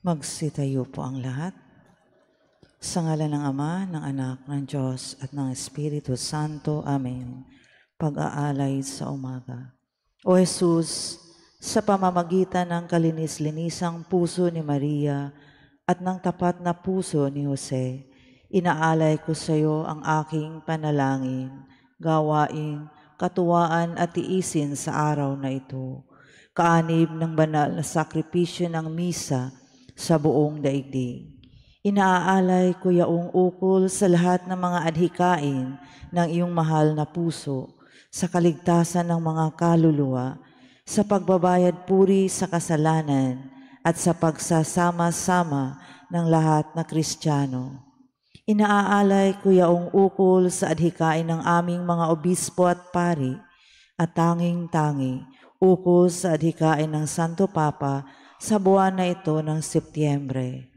Magsitayo po ang lahat. Sa ngalan ng Ama, ng Anak, ng Diyos, at ng Espiritu Santo. Amen. Pag-aalay sa umaga. O Jesus, sa pamamagitan ng kalinis-linisang puso ni Maria at ng tapat na puso ni Jose, inaalay ko sa iyo ang aking panalangin, gawain, katuwaan at tiisin sa araw na ito. Kaanib ng banal na sakripisyo ng misa sa buong daigdig. Inaalay ko yaong ukol sa lahat ng mga adhikain ng iyong mahal na puso, sa kaligtasan ng mga kaluluwa, sa pagbabayad puri sa kasalanan, at sa pagsasama-sama ng lahat na Kristiyano. Inaalay ko yaong ukol sa adhikain ng aming mga obispo at pari, at tanging-tangi ukol sa adhikain ng Santo Papa sa buwan na ito ng Setyembre.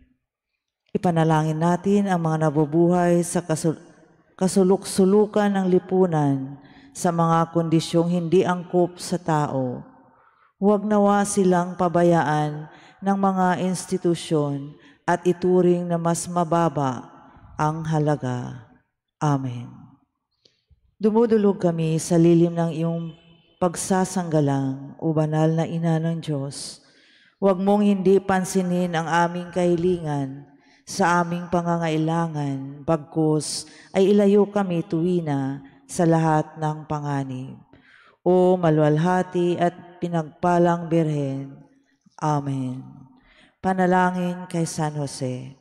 Ipanalangin natin ang mga nabubuhay sa kasuluk-sulukan ng lipunan sa mga kondisyong hindi angkop sa tao. Huwag nawa silang pabayaan ng mga institusyon at ituring na mas mababa ang halaga. Amen. Dumudulog kami sa lilim ng iyong pagsasanggalang, o banal na Ina ng Diyos. Huwag mong hindi pansinin ang aming kahilingan sa aming pangangailangan, bagkus ay ilayo kami tuwina sa lahat ng panganib. O maluwalhati at pinagpalang Birhen. Amen. Panalangin kay San Jose.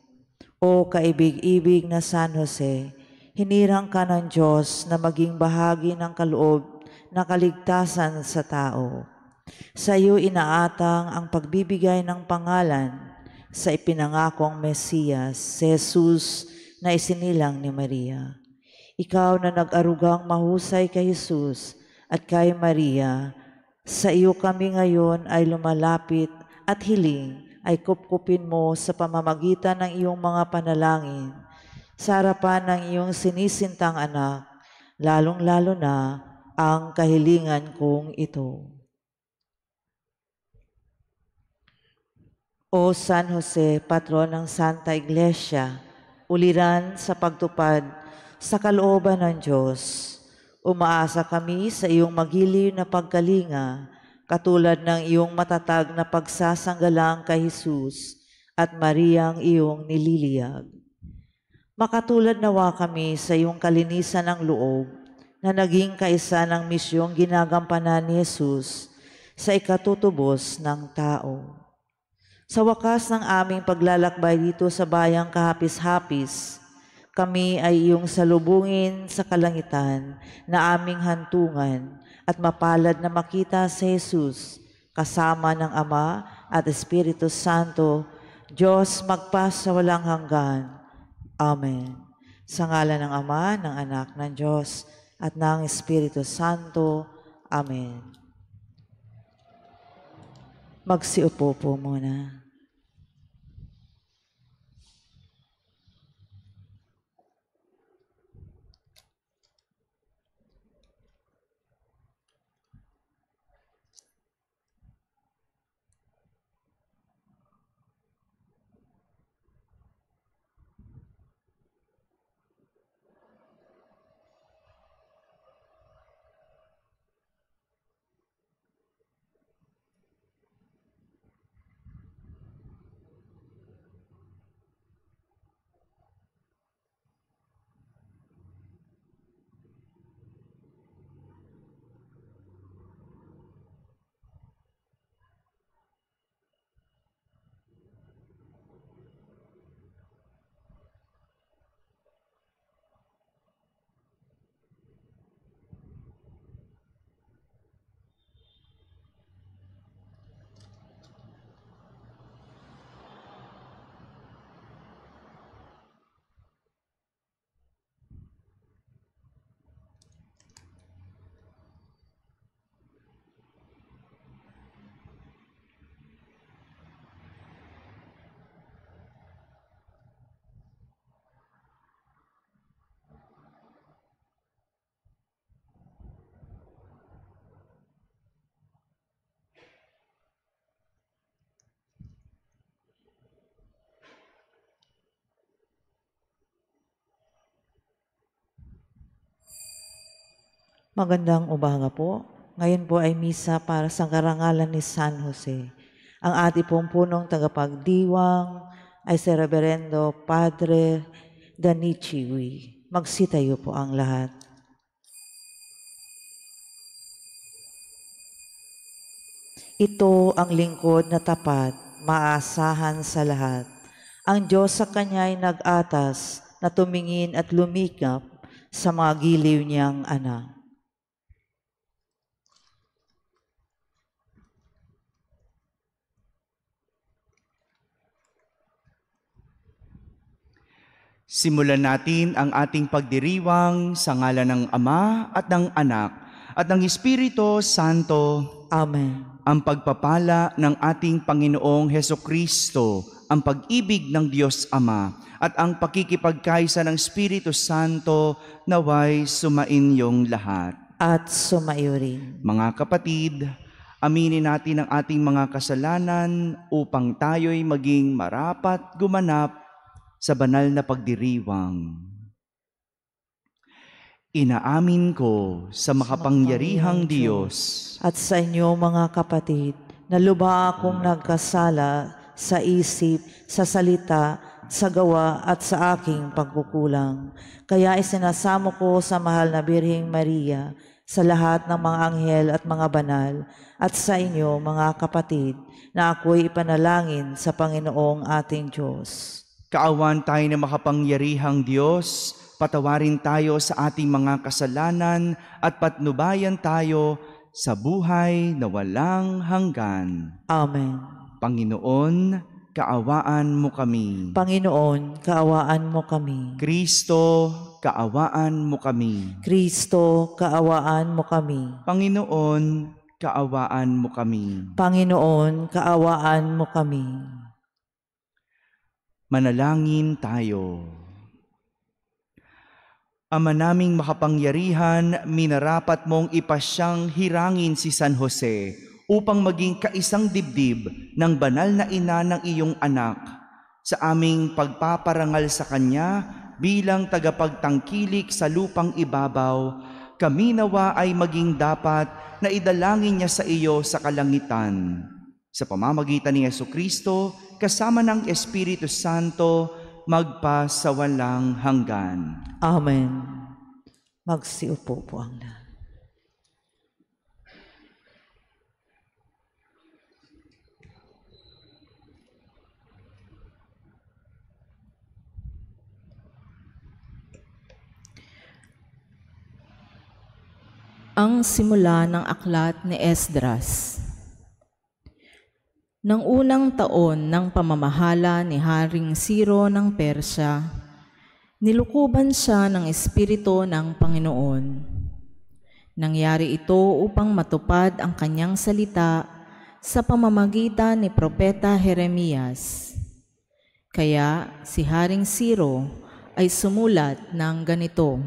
O kaibig-ibig na San Jose, hinirang ka ng Diyos na maging bahagi ng kaloob na kaligtasan sa tao. Sa iyo inaatang ang pagbibigay ng pangalan sa ipinangakong Mesiyas, si Jesus na isinilang ni Maria. Ikaw na nag-arugang mahusay kay Jesus at kay Maria, sa iyo kami ngayon ay lumalapit at hiling ay kupkupin mo sa pamamagitan ng iyong mga panalangin, sa harapan ng iyong sinisintang anak, lalong-lalo na ang kahilingan kong ito. O San Jose, patron ng Santa Iglesia, uliran sa pagtupad sa kalooban ng Diyos, umaasa kami sa iyong magiliw na pagkalinga, katulad ng iyong matatag na pagsasanggalang kay Jesus at Mariang iyong nililiyag. Makatulad nawa kami sa iyong kalinisan ng loob na naging kaisa ng misyong ginagampanan ni Jesus sa ikatutubos ng tao. Sa wakas ng aming paglalakbay dito sa bayang kahapis-hapis, kami ay iyong salubungin sa kalangitan na aming hantungan at mapalad na makita si Jesus kasama ng Ama at Espiritu Santo, Diyos magpa sa walang hanggan. Amen. Sa ngalan ng Ama, ng Anak, ng Diyos, at ng Espiritu Santo. Amen. Magsiupo po muna. Magandang umaga po. Ngayon po ay misa para sa karangalan ni San Jose. Ang ating pong punong tagapagdiwang ay si Reverendo Padre Danichiwi. Magsitayo po ang lahat. Ito ang lingkod na tapat, maasahan sa lahat. Ang Diyos sa kanya ay nag-atas na tumingin at lumikap sa mga giliw niyang anak. Simulan natin ang ating pagdiriwang sa ngalan ng Ama at ng Anak at ng Espiritu Santo. Amen. Ang pagpapala ng ating Panginoong Hesukristo, ang pag-ibig ng Diyos Ama at ang pakikipagkaisa ng Espiritu Santo naway sumainyong lahat. At sumaiyo rin. Mga kapatid, aminin natin ang ating mga kasalanan upang tayo'y maging marapat gumanap sa banal na pagdiriwang. Inaamin ko sa makapangyarihang Diyos at sa inyo mga kapatid, na lubha akong nagkasala sa isip, sa salita, sa gawa at sa aking pagkukulang. Kaya isinasamo ko sa mahal na Birheng Maria, sa lahat ng mga anghel at mga banal, at sa inyo mga kapatid, na ako'y ipanalangin sa Panginoong ating Diyos. Kaawan tayo na makapangyarihang Diyos, patawarin tayo sa ating mga kasalanan at patnubayan tayo sa buhay na walang hanggan. Amen. Panginoon, kaawaan mo kami. Panginoon, kaawaan mo kami. Kristo, kaawaan mo kami. Kristo, kaawaan mo kami. Panginoon, kaawaan mo kami. Panginoon, kaawaan mo kami. Manalangin tayo. Ama naming makapangyarihan, minarapat mong ipasyang hirangin si San Jose upang maging kaisang dibdib ng banal na ina ng iyong anak sa aming pagpaparangal sa kanya bilang tagapagtangkilik sa lupang ibabaw. Kami nawa ay maging dapat na idalangin niya sa iyo sa kalangitan. Sa pamamagitan ni Jesucristo, kasama ng Espiritu Santo, magpa sa walang hanggan. Amen. Magsiupo po ang lahat. Ang simula ng aklat ni Esdras. Nang unang taon ng pamamahala ni Haring Ciro ng Persya, nilukuban siya ng Espiritu ng Panginoon. Nangyari ito upang matupad ang kanyang salita sa pamamagitan ni Propeta Jeremias. Kaya si Haring Ciro ay sumulat ng ganito: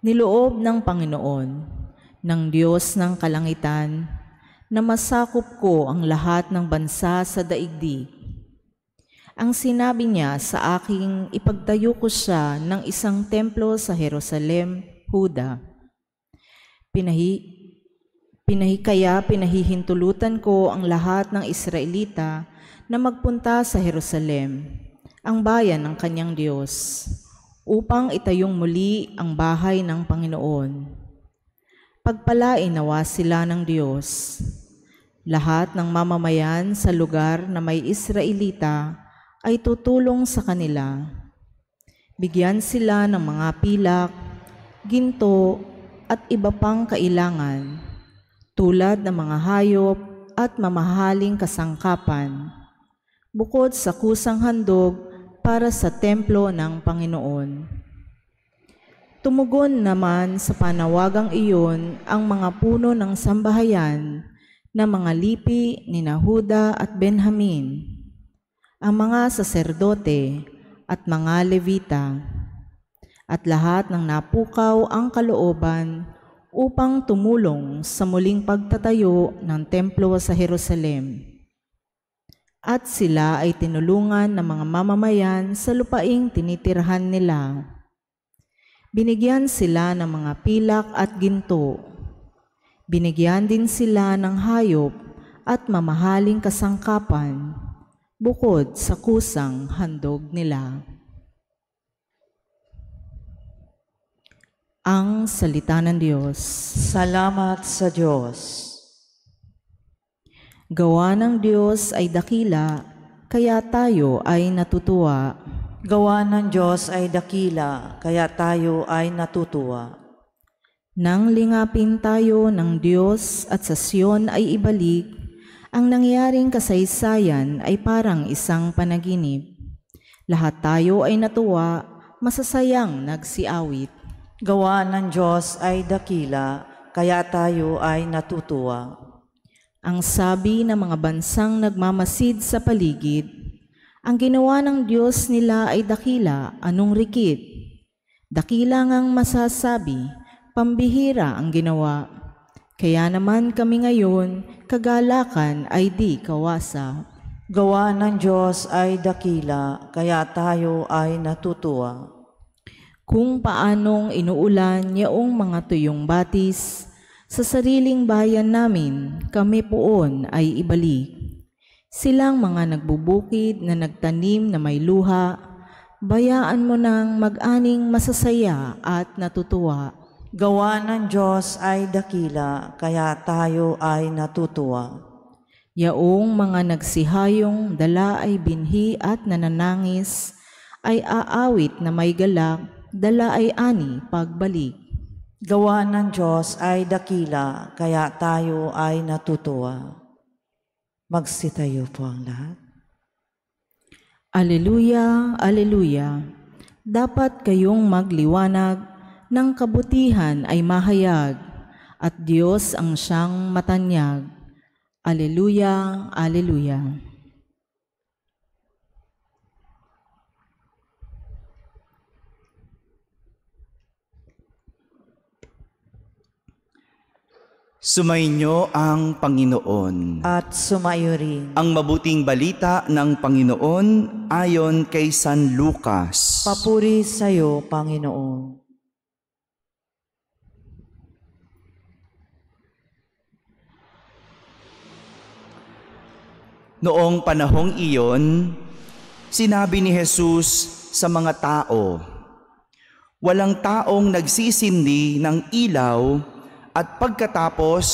Niloob ng Panginoon, ng Diyos ng kalangitan, na masakop ko ang lahat ng bansa sa daigdig. Ang sinabi niya sa aking ipagtayo ko siya ng isang templo sa Jerusalem, Huda. Pinahihintulutan ko ang lahat ng Israelita na magpunta sa Jerusalem, ang bayan ng kanyang Diyos, upang itayong muli ang bahay ng Panginoon. Pagpalain nawa sila ng Diyos. Lahat ng mamamayan sa lugar na may Israelita ay tutulong sa kanila. Bigyan sila ng mga pilak, ginto at iba pang kailangan, tulad ng mga hayop at mamahaling kasangkapan, bukod sa kusang handog para sa templo ng Panginoon. Tumugon naman sa panawagang iyon ang mga puno ng sambahayan na mga lipi ni Huda at Benjamin, ang mga saserdote at mga Levita, at lahat ng napukaw ang kalooban upang tumulong sa muling pagtatayo ng templo sa Jerusalem. At sila ay tinulungan ng mga mamamayan sa lupaing tinitirhan nila. Binigyan sila ng mga pilak at ginto. Binigyan din sila ng hayop at mamahaling kasangkapan, bukod sa kusang handog nila. Ang salita ng Diyos. Salamat sa Diyos. Gawa ng Diyos ay dakila, kaya tayo ay natutuwa. Gawa ng Diyos ay dakila, kaya tayo ay natutuwa. Nang lingapin tayo ng Diyos at sa Siyon ay ibalik, ang nangyaring kasaysayan ay parang isang panaginip. Lahat tayo ay natuwa, masasayang nagsiawit. Gawa ng Diyos ay dakila, kaya tayo ay natutuwa. Ang sabi ng mga bansang nagmamasid sa paligid, ang ginawa ng Diyos nila ay dakila, anong rikit? Dakila ngang masasabi, pambihira ang ginawa. Kaya naman kami ngayon, kagalakan ay di kawasa. Gawa ng Diyos ay dakila, kaya tayo ay natutuwa. Kung paanong inuulan yaong mga tuyong batis, sa sariling bayan namin, kami poon ay ibalik. Silang mga nagbubukid na nagtanim na may luha, bayaan mo nang mag-aning masasaya at natutuwa. Gawa ng Diyos ay dakila, kaya tayo ay natutuwa. Yaong mga nagsihayong dala ay binhi at nananangis, ay aawit na may galak, dala ay ani pagbalik. Gawa ng Diyos ay dakila, kaya tayo ay natutuwa. Magsitayo po ang lahat. Aleluya, aleluya. Dapat kayong magliwanag, ng kabutihan ay mahayag, at Diyos ang siyang matanyag. Aleluya, aleluya. Sumainyo ang Panginoon. At sumayo rin. Ang mabuting balita ng Panginoon ayon kay San Lucas. Papuri sa iyo, Panginoon. Noong panahong iyon, sinabi ni Jesus sa mga tao, walang taong nagsisindi ng ilaw at pagkatapos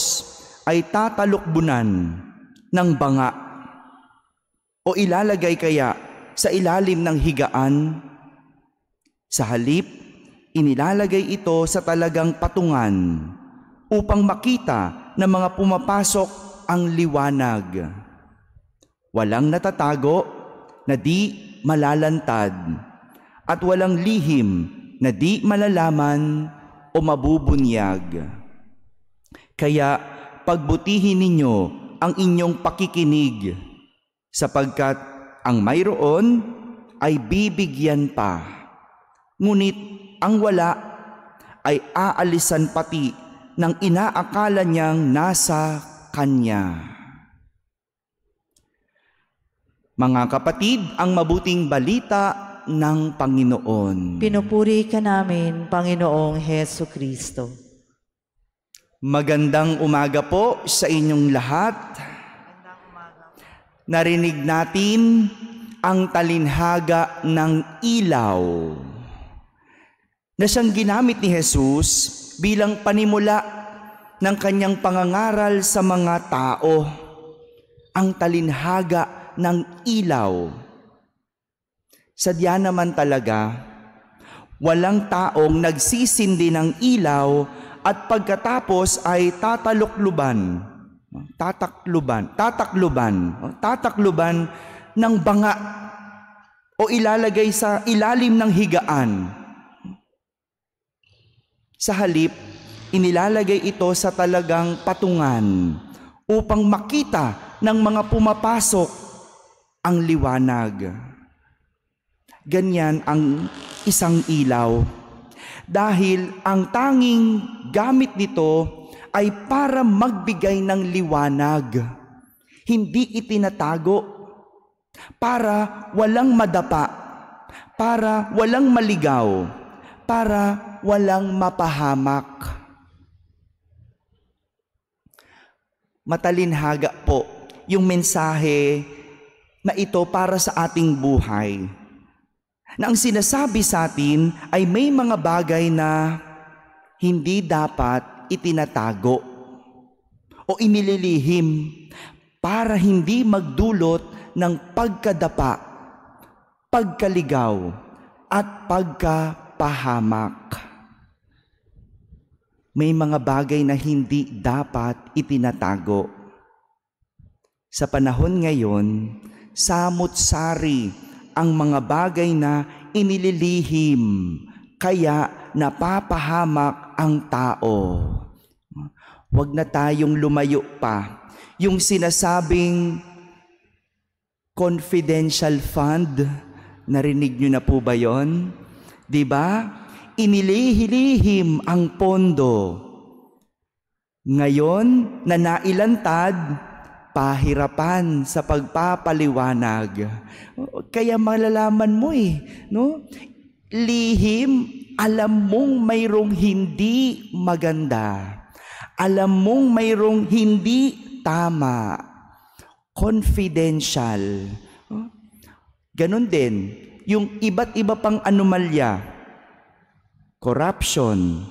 ay tatalukbunan ng banga o ilalagay kaya sa ilalim ng higaan. Sa halip, inilalagay ito sa talagang patungan upang makita ng mga pumapasok ang liwanag. Walang natatago na di malalantad at walang lihim na di malalaman o mabubunyag. Kaya pagbutihin ninyo ang inyong pakikinig, sapagkat ang mayroon ay bibigyan pa, ngunit ang wala ay aalisan pati ng inaakala niyang nasa kanya. Mga kapatid, ang mabuting balita ng Panginoon. Pinupuri ka namin, Panginoong Heso Kristo. Magandang umaga po sa inyong lahat. Narinig natin ang talinhaga ng ilaw na siyang ginamit ni Jesus bilang panimula ng kanyang pangangaral sa mga tao. Ang talinhaga ng ilaw. Sadya naman talaga, walang taong nagsisindi ng ilaw at pagkatapos ay tatakluban ng banga o ilalagay sa ilalim ng higaan. Sa halip, inilalagay ito sa talagang patungan upang makita ng mga pumapasok ang liwanag. Ganyan ang isang ilaw. Dahil ang tanging gamit nito ay para magbigay ng liwanag. Hindi itinatago. Para walang madapa. Para walang maligaw. Para walang mapahamak. Matalinhaga po yung mensahe na ito para sa ating buhay. Na ang sinasabi sa atin ay may mga bagay na hindi dapat itinatago o inililihim para hindi magdulot ng pagkadapa, pagkaligaw, at pagkapahamak. May mga bagay na hindi dapat itinatago. Sa panahon ngayon, samut-sari ang mga bagay na inililihim, kaya napapahamak ang tao. Huwag na tayong lumayo pa. Yung sinasabing confidential fund, narinig nyo na po ba yon? Diba? Inilihilihim ang pondo. Ngayon na nailantad, pahirapan sa pagpapaliwanag. Kaya malalaman mo no? Lihim, alam mong mayroong hindi maganda. Alam mong mayroong hindi tama. Confidential. Ganon din, yung iba't iba pang anomalya. Corruption,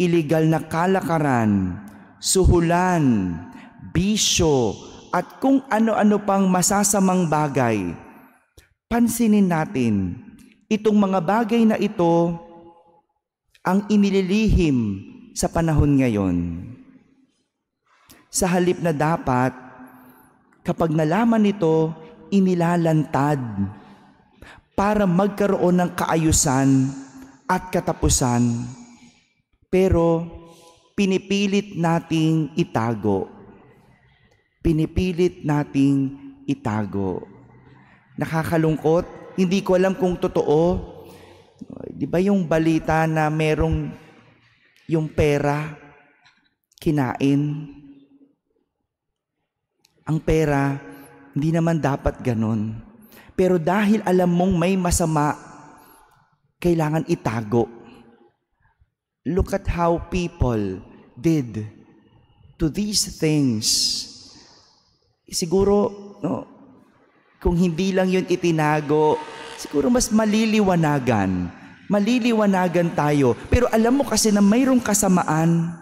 illegal na kalakaran, suhulan, bisyo, at kung ano-ano pang masasamang bagay. Pansinin natin, itong mga bagay na ito ang inililihim sa panahon ngayon. Sa halip na dapat, kapag nalaman ito, inilalantad para magkaroon ng kaayusan at katapusan, pero pinipilit nating itago. Pinipilit nating itago. Nakakalungkot, hindi ko alam kung totoo. Di ba yung balita na merong yung pera kinain? Ang pera, hindi naman dapat ganon. Pero dahil alam mong may masama, kailangan itago. Look at how people did to these things. Siguro, kung hindi lang yun itinago, siguro mas maliliwanagan. Maliliwanagan tayo. Pero alam mo kasi na mayroong kasamaan.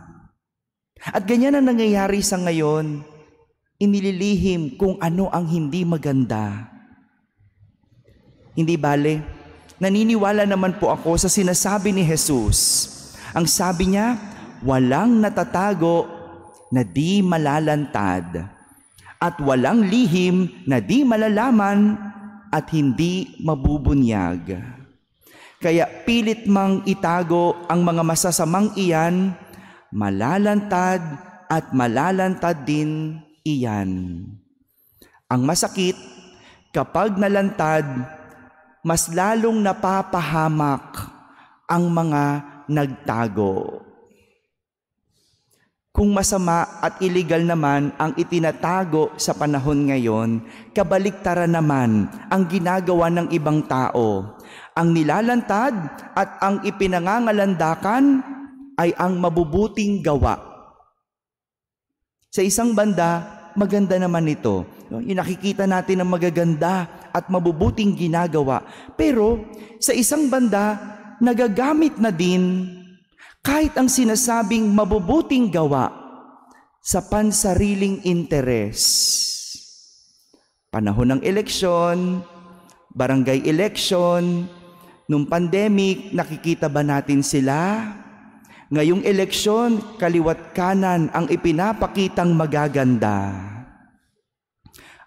At ganyan ang nangyayari sa ngayon. Inililihim kung ano ang hindi maganda. Hindi bale. Naniniwala naman po ako sa sinasabi ni Jesus. Ang sabi niya, walang natatago na di malalantad, at walang lihim na di malalaman at hindi mabubunyag. Kaya pilit mang itago ang mga masasamang iyan, malalantad at malalantad din iyan. Ang masakit, kapag nalantad, mas lalong napapahamak ang mga nagtago. Kung masama at illegal naman ang itinatago sa panahon ngayon, kabaliktaran naman ang ginagawa ng ibang tao. Ang nilalantad at ang ipinangangalandakan ay ang mabubuting gawa. Sa isang banda, maganda naman ito. Yung nakikita natin ang magaganda at mabubuting ginagawa. Pero sa isang banda, nagagamit na din kahit ang sinasabing mabubuting gawa sa pansariling interes. Panahon ng eleksyon, barangay election, nung pandemic, nakikita ba natin sila? Ngayong eleksyon, kaliwat kanan ang ipinapakitang magaganda.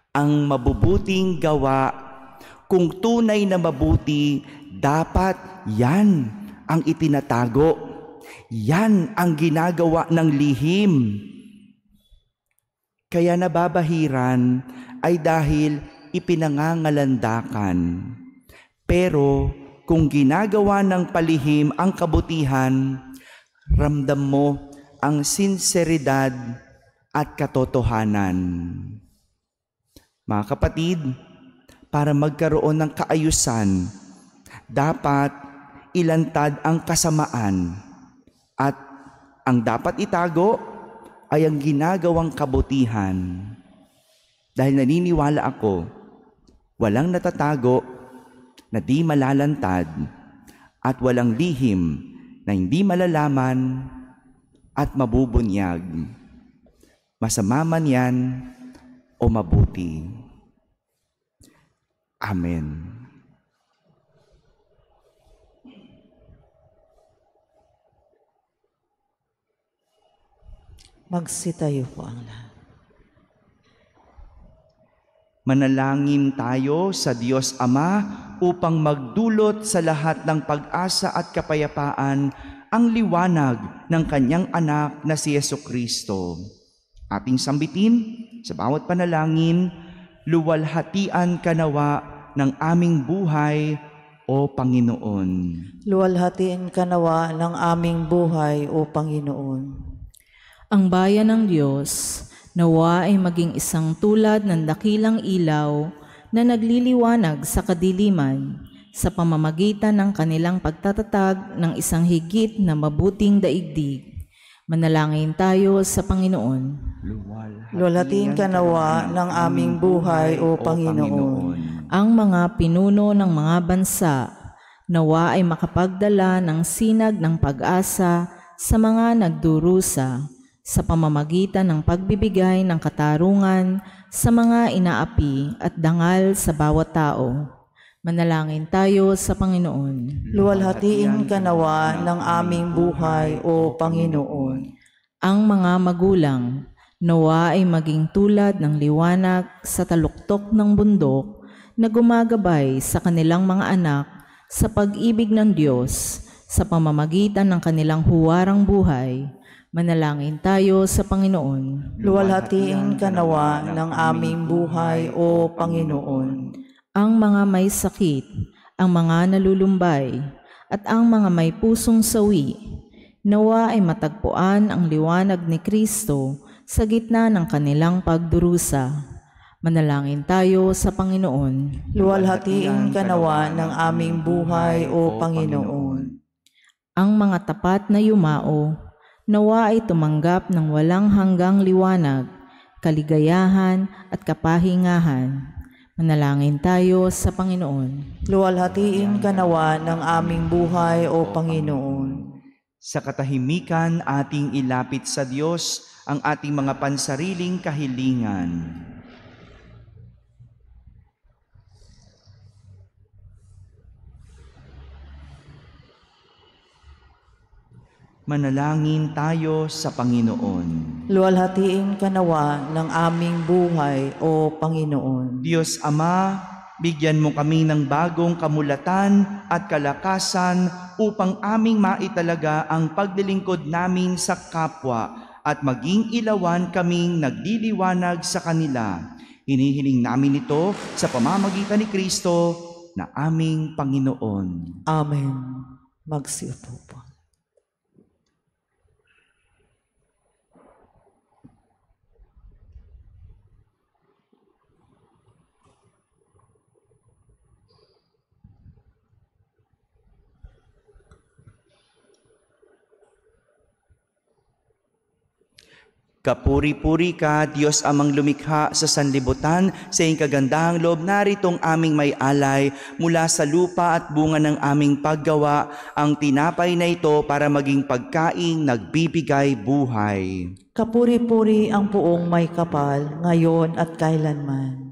Ang mabubuting gawa, kung tunay na mabuti, dapat yan ang itinatago. Yan ang ginagawa ng lihim. Kaya nababahiran ay dahil ipinangangalandakan. Pero kung ginagawa ng palihim ang kabutihan, ramdam mo ang sinseridad at katotohanan. Mga kapatid, para magkaroon ng kaayusan, dapat ilantad ang kasamaan at ang dapat itago ay ang ginagawang kabutihan. Dahil naniniwala ako, walang natatago na di malalantad at walang lihim na hindi malalaman at mabubunyag. Masama man yan o mabuti. Amen. Magsitayo po ang lahat. Manalangin tayo sa Diyos Ama upang magdulot sa lahat ng pag-asa at kapayapaan ang liwanag ng Kanyang anak na si Jesucristo. Ating sambitin sa bawat panalangin, luwalhatian ka nawa ng aming buhay, O Panginoon. Luwalhatiin ka nawa ng aming buhay, O Panginoon. Ang bayan ng Diyos, nawa ay maging isang tulad ng dakilang ilaw na nagliliwanag sa kadiliman sa pamamagitan ng kanilang pagtatatag ng isang higit na mabuting daigdig. Manalangin tayo sa Panginoon. Luwalhatiin ka nawa ng aming buhay, O Panginoon. Ang mga pinuno ng mga bansa, nawa ay makapagdala ng sinag ng pag-asa sa mga nagdurusa sa pamamagitan ng pagbibigay ng katarungan sa mga inaapi at dangal sa bawat tao. Manalangin tayo sa Panginoon. Luwalhatiin ka nawa ng aming buhay, O Panginoon. Ang mga magulang, nawa ay maging tulad ng liwanag sa taluktok ng bundok na gumagabay sa kanilang mga anak sa pag-ibig ng Diyos sa pamamagitan ng kanilang huwarang buhay. Manalangin tayo sa Panginoon. Luwalhatiin ka nawa ng aming buhay, O Panginoon. Ang mga may sakit, ang mga nalulumbay, at ang mga may pusong sawi, nawa ay matagpuan ang liwanag ni Kristo sa gitna ng kanilang pagdurusa. Manalangin tayo sa Panginoon. Luwalhatiin ka nawa ng aming buhay, O Panginoon. Ang mga tapat na yumao, nawa ay tumanggap ng walang hanggang liwanag, kaligayahan at kapahingahan. Manalangin tayo sa Panginoon. Luwalhatiin ka nawa ng aming buhay, O Panginoon. Sa katahimikan ating ilapit sa Diyos ang ating mga pansariling kahilingan. Manalangin tayo sa Panginoon. Luwalhatiin ka nawa ng aming buhay, O Panginoon. Diyos Ama, bigyan mo kami ng bagong kamulatan at kalakasan upang aming maitalaga ang paglilingkod namin sa kapwa at maging ilawan kaming nagliliwanag sa kanila. Hinihiling namin ito sa pamamagitan ni Kristo na aming Panginoon. Amen. Magsiupo po. Kapuri-puri ka, Diyos amang lumikha sa sanlibutan, sa iyong kagandahang loob naritong aming may alay, mula sa lupa at bunga ng aming paggawa, ang tinapay na ito para maging pagkaing nagbibigay buhay. Kapuri-puri ang puong may kapal, ngayon at kailanman.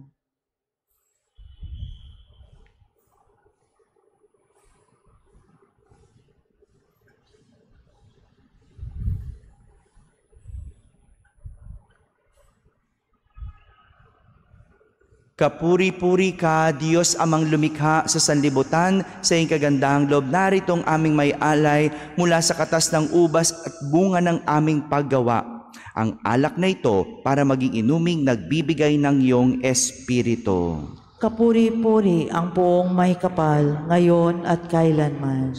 Kapuri-puri ka, Diyos amang lumikha sa sanlibutan, sa iyong kagandahang loob naritong aming may alay, mula sa katas ng ubas at bunga ng aming paggawa. Ang alak na ito para maging inuming nagbibigay ng iyong Espiritu. Kapuri-puri ang puong may kapal, ngayon at kailanman.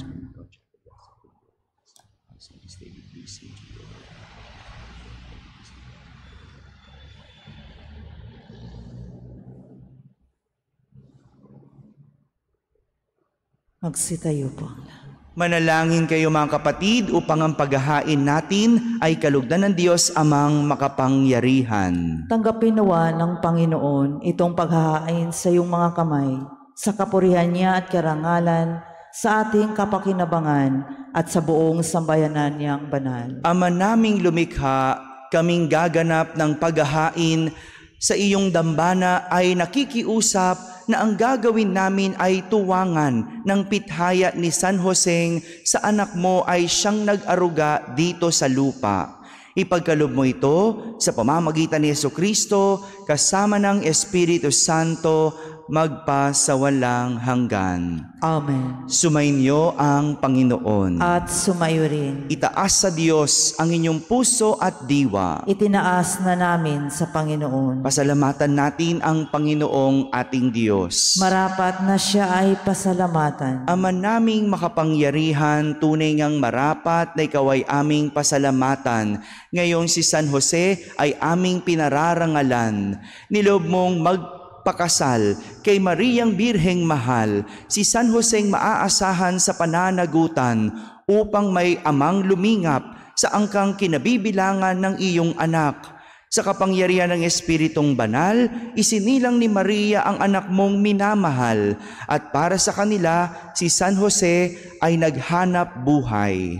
Magsitayo po ang lahat. Manalangin kayo mga kapatid upang ang paghahain natin ay kalugdan ng Diyos Amang makapangyarihan. Tanggapin nawa ng Panginoon itong paghahain sa iyong mga kamay, sa kapurihan niya at karangalan, sa ating kapakinabangan at sa buong sambayanan niyang banal. Ama naming lumikha, kaming gaganap ng paghahain sa iyong dambana ay nakikiusap na ang gagawin namin ay tuwangan ng pithaya ni San Jose sa anak mo ay siyang nag-aruga dito sa lupa. Ipagkaloob mo ito sa pamamagitan ni Jesucristo kasama ng Espiritu Santo magpa sa walang hanggan. Amen. Sumainyo ang Panginoon. At sumayo rin. Itaas sa Diyos ang inyong puso at diwa. Itinaas na namin sa Panginoon. Pasalamatan natin ang Panginoong ating Diyos. Marapat na siya ay pasalamatan. Ama naming makapangyarihan, tunay ngang marapat na ikaw ay aming pasalamatan. Ngayong si San Jose ay aming pinararangalan. Niloob mong magpakasal kay Mariang Birheng Mahal, si San Joseng maaasahan sa pananagutan upang may amang lumingap sa angkang kinabibilangan ng iyong anak. Sa kapangyarihan ng Espiritong Banal, isinilang ni Maria ang anak mong minamahal at para sa kanila, si San Jose ay naghanap buhay.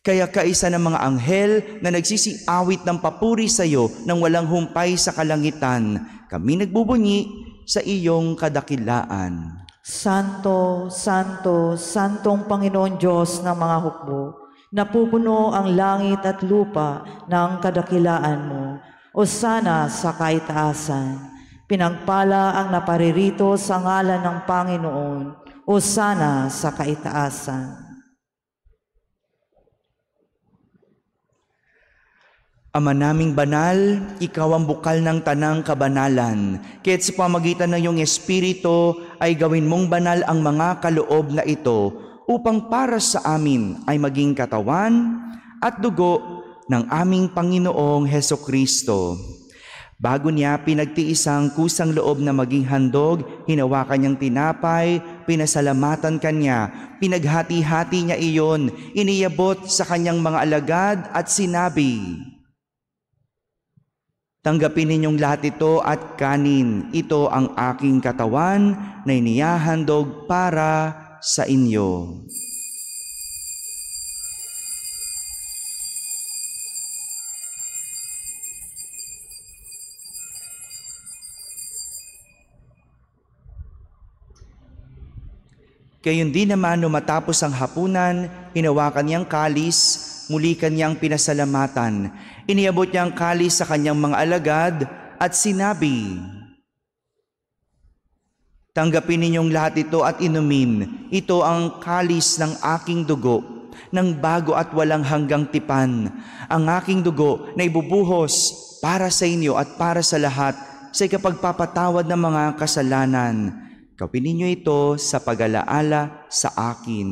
Kaya kaisa ng mga anghel na nagsisiawit ng papuri sa iyo nang walang humpay sa kalangitan, kami nagbubunyi sa iyong kadakilaan. Santo, Santo, Santong Panginoon Diyos ng mga hukbo, napupuno ang langit at lupa ng kadakilaan mo. Hosana sa kaitaasan. Pinagpala ang naparirito sa ngalan ng Panginoon. Hosana sa kaitaasan. Ama naming banal, ikaw ang bukal ng tanang kabanalan. Kaya't sa pamagitan ng iyong Espiritu ay gawin mong banal ang mga kaloob na ito upang para sa amin ay maging katawan at dugo ng aming Panginoong Hesukristo. Bago niya pinagtiis ang kusang loob na maging handog, hinawakan niyang tinapay, pinasalamatan kanya, pinaghati-hati niya iyon, iniyabot sa kanyang mga alagad at sinabi, "Tanggapin ninyong lahat ito at kanin. Ito ang aking katawan na inihahandog para sa inyo." Gayon din naman nung matapos ang hapunan, hinawakan niyang kalis, muli kanyang pinasalamatan. Iniabot niya ang kalis sa kanyang mga alagad at sinabi, "Tanggapin ninyong lahat ito at inumin. Ito ang kalis ng aking dugo, ng bago at walang hanggang tipan. Ang aking dugo na ibubuhos para sa inyo at para sa lahat sa ikapagpapatawad ng mga kasalanan. Gawin ninyo ito sa pag-alaala sa akin."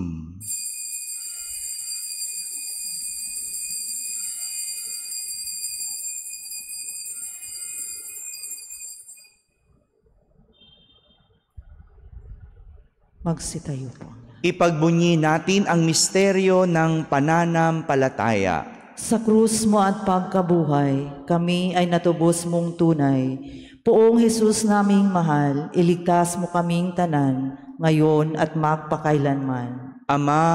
Magsitayo po. Ipagbunyi natin ang misteryo ng pananampalataya. Sa krus mo at pagkabuhay, kami ay natubos mong tunay. Poong Jesus naming mahal, iligtas mo kaming tanan, ngayon at magpakailanman. Ama,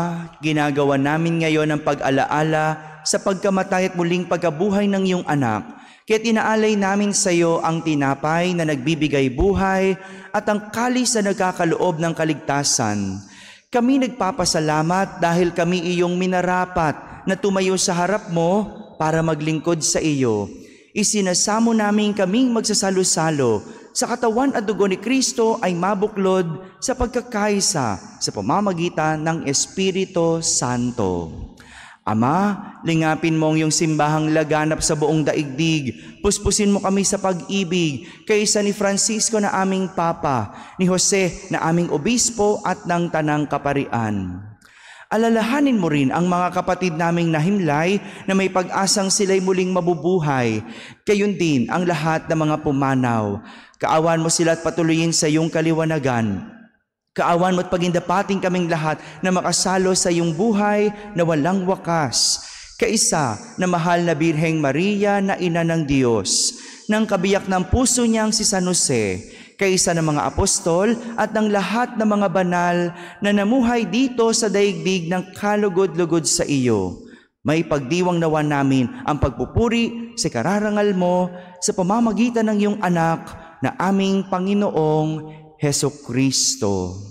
ginagawa namin ngayon ang pag-alaala sa pagkamatay at muling pagkabuhay ng iyong anak. Kaya't inaalay namin sa iyo ang tinapay na nagbibigay buhay at ang kalis na nagkakaloob ng kaligtasan. Kami nagpapasalamat dahil kami iyong minarapat na tumayo sa harap mo para maglingkod sa iyo. Isinasamo namin kaming magsasalo-salo sa katawan at dugo ni Kristo ay mabuklod sa pagkakaisa sa pamamagitan ng Espiritu Santo. Ama, lingapin mo ang iyong simbahang laganap sa buong daigdig. Puspusin mo kami sa pag-ibig, kaysa ni Francisco na aming Papa, ni Jose na aming Obispo at ng Tanang Kaparian. Alalahanin mo rin ang mga kapatid naming nahimlay na may pag-asang sila'y muling mabubuhay. Gayon din ang lahat ng mga pumanaw. Kaawan mo sila at patuloyin sa iyong kaliwanagan. Kaawan mo't pagindapating kaming lahat na makasalo sa iyong buhay na walang wakas. Kaisa na mahal na Birheng Maria na ina ng Diyos, ng kabiyak ng puso niyang si San Jose, kaisa ng mga apostol at ng lahat ng mga banal na namuhay dito sa daigdig ng kalugod-lugod sa iyo. May pagdiwang nawa namin ang pagpupuri sa kararangal mo sa pamamagitan ng iyong anak na aming Panginoong Hesukristo.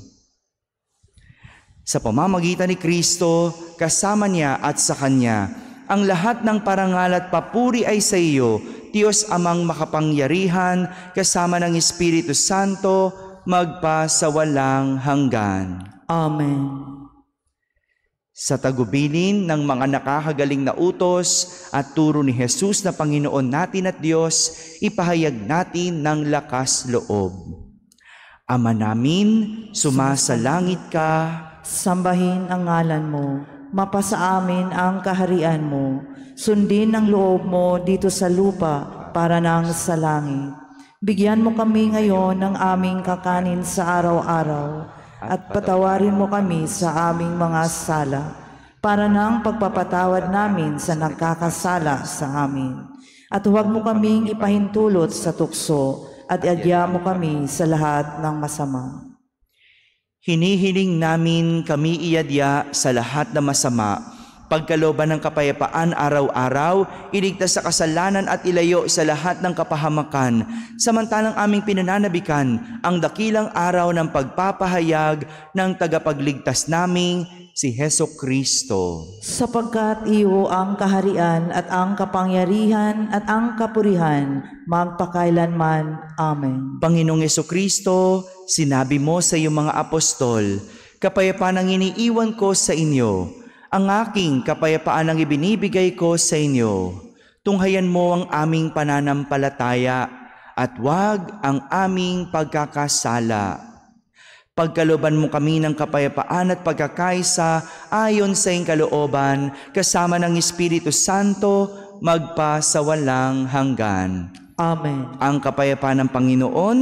Sa pamamagitan ni Kristo, kasama niya at sa Kanya, ang lahat ng parangal at papuri ay sa iyo, Diyos Amang makapangyarihan, kasama ng Espiritu Santo, magpa sa walang hanggan. Amen. Sa tagubilin ng mga nakakagaling na utos at turo ni Jesus na Panginoon natin at Diyos, ipahayag natin ng lakas loob. Ama namin, sumasalangit ka, Sambahin ang ngalan mo, mapasa amin ang kaharian mo, sundin ang loob mo dito sa lupa para nang sa langit. Bigyan mo kami ngayon ng aming kakanin sa araw-araw at patawarin mo kami sa aming mga sala para nang pagpapatawad namin sa nagkakasala sa amin. At huwag mo kaming ipahintulot sa tukso at iadya mo kami sa lahat ng masama. hinihiling namin kami iadya sa lahat ng masama, pagkalooban ng kapayapaan araw-araw, iligtas sa kasalanan at ilayo sa lahat ng kapahamakan, samantalang aming pinananabikan ang dakilang araw ng pagpapahayag ng tagapagligtas naming si Hesukristo. Sapagkat iyo ang kaharian at ang kapangyarihan at ang kapurihan magpakailanman. Amen. Panginoong Hesukristo, sinabi mo sa iyong mga apostol, kapayapaan ang iniiwan ko sa inyo, ang aking kapayapaan ang ibinibigay ko sa inyo. Tunghayan mo ang aming pananampalataya at huwag ang aming pagkakasala. Pagkalooban mo kami ng kapayapaan at pagkakaisa ayon sa iyong kalooban, kasama ng Espiritu Santo, magpa sa walang hanggan. Amen. Ang kapayapaan ng Panginoon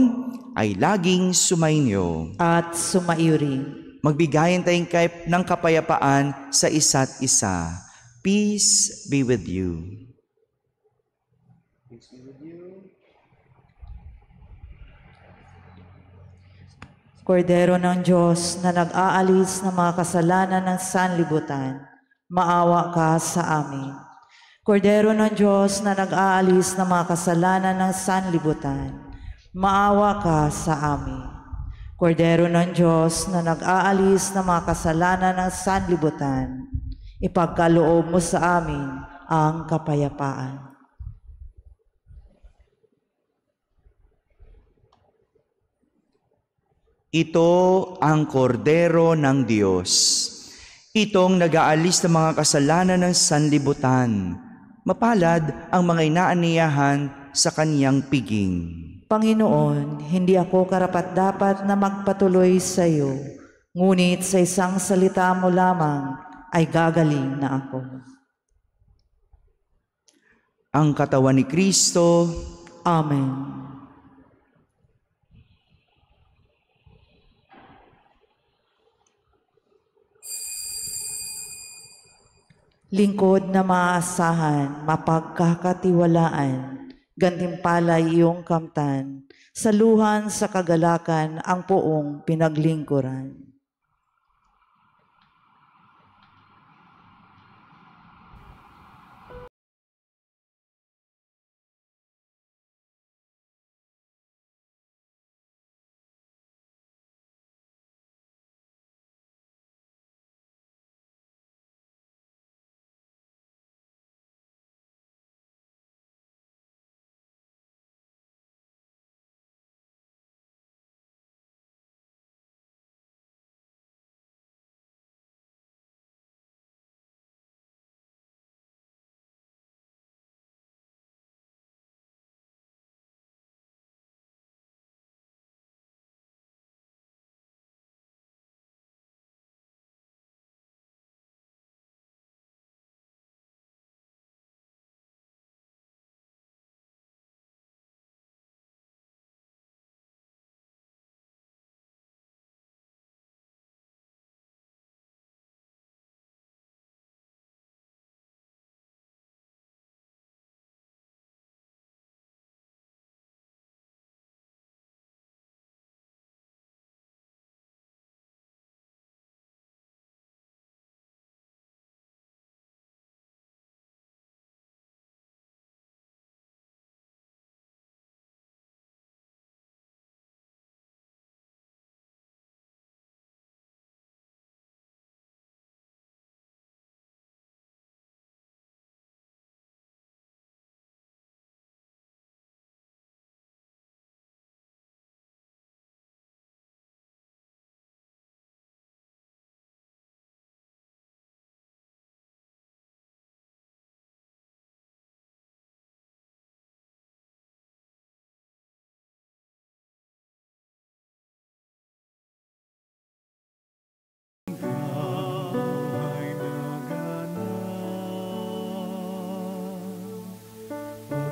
ay laging sumainyo. At sumaiyo rin. Magbigayan tayong ng kapayapaan sa isa't isa. Peace be with you. Kordero ng Diyos na nag-aalis ng mga kasalanan ng sanlibutan, maawa ka sa amin. Kordero ng Diyos na nag-aalis ng mga kasalanan ng sanlibutan, maawa ka sa amin. Kordero ng Diyos na nag-aalis ng mga kasalanan ng sanlibutan, ipagkaloob mo sa amin ang kapayapaan. Ito ang kordero ng Diyos. Itong nag-aalis ng mga kasalanan ng sanlibutan. Mapalad ang mga inaaniyahan sa kaniyang piging. Panginoon, hindi ako karapat-dapat na magpatuloy sa iyo, ngunit sa isang salita mo lamang ay gagaling na ako. Ang katawan ni Kristo. Amen. Lingkod na maaasahan, mapagkakatiwalaan, gantimpala iyong kamtan, saluhan sa kagalakan ang poong pinaglingkuran.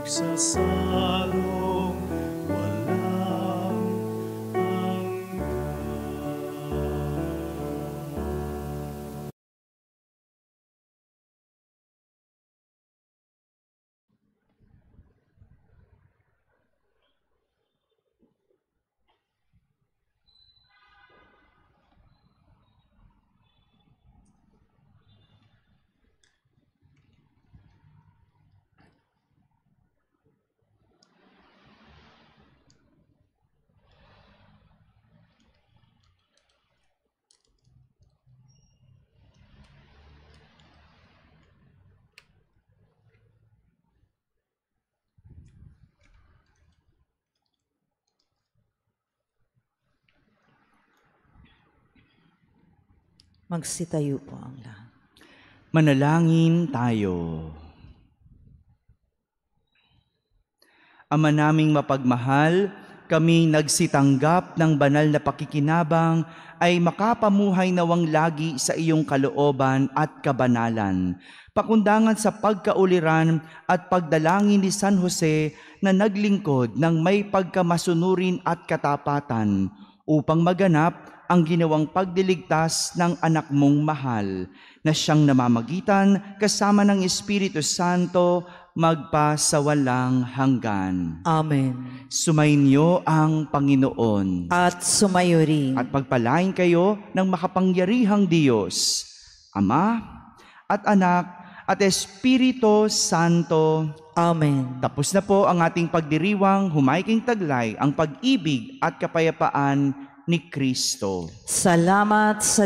magsasalong walang hanggan. Magsitayo po ang lahat. Manalangin tayo. Ama naming mapagmahal, kami nagsitanggap ng banal na pakikinabang ay makapamuhay nawang lagi sa iyong kalooban at kabanalan. Pakundangan sa pagkauliran at pagdalangin ni San Jose na naglingkod ng may pagkamasunurin at katapatan upang maganap ang ginawang pagdiligtas ng anak mong mahal na siyang namamagitan kasama ng Espiritu Santo magpasawalang hanggan. Amen. Sumainyo ang Panginoon At sumayo rin. at pagpalain kayo ng makapangyarihang Diyos, Ama at Anak at Espiritu Santo. Amen. Tapos na po ang ating pagdiriwang, humaiking taglay ang pag-ibig at kapayapaan ni Kristo. Salamat sa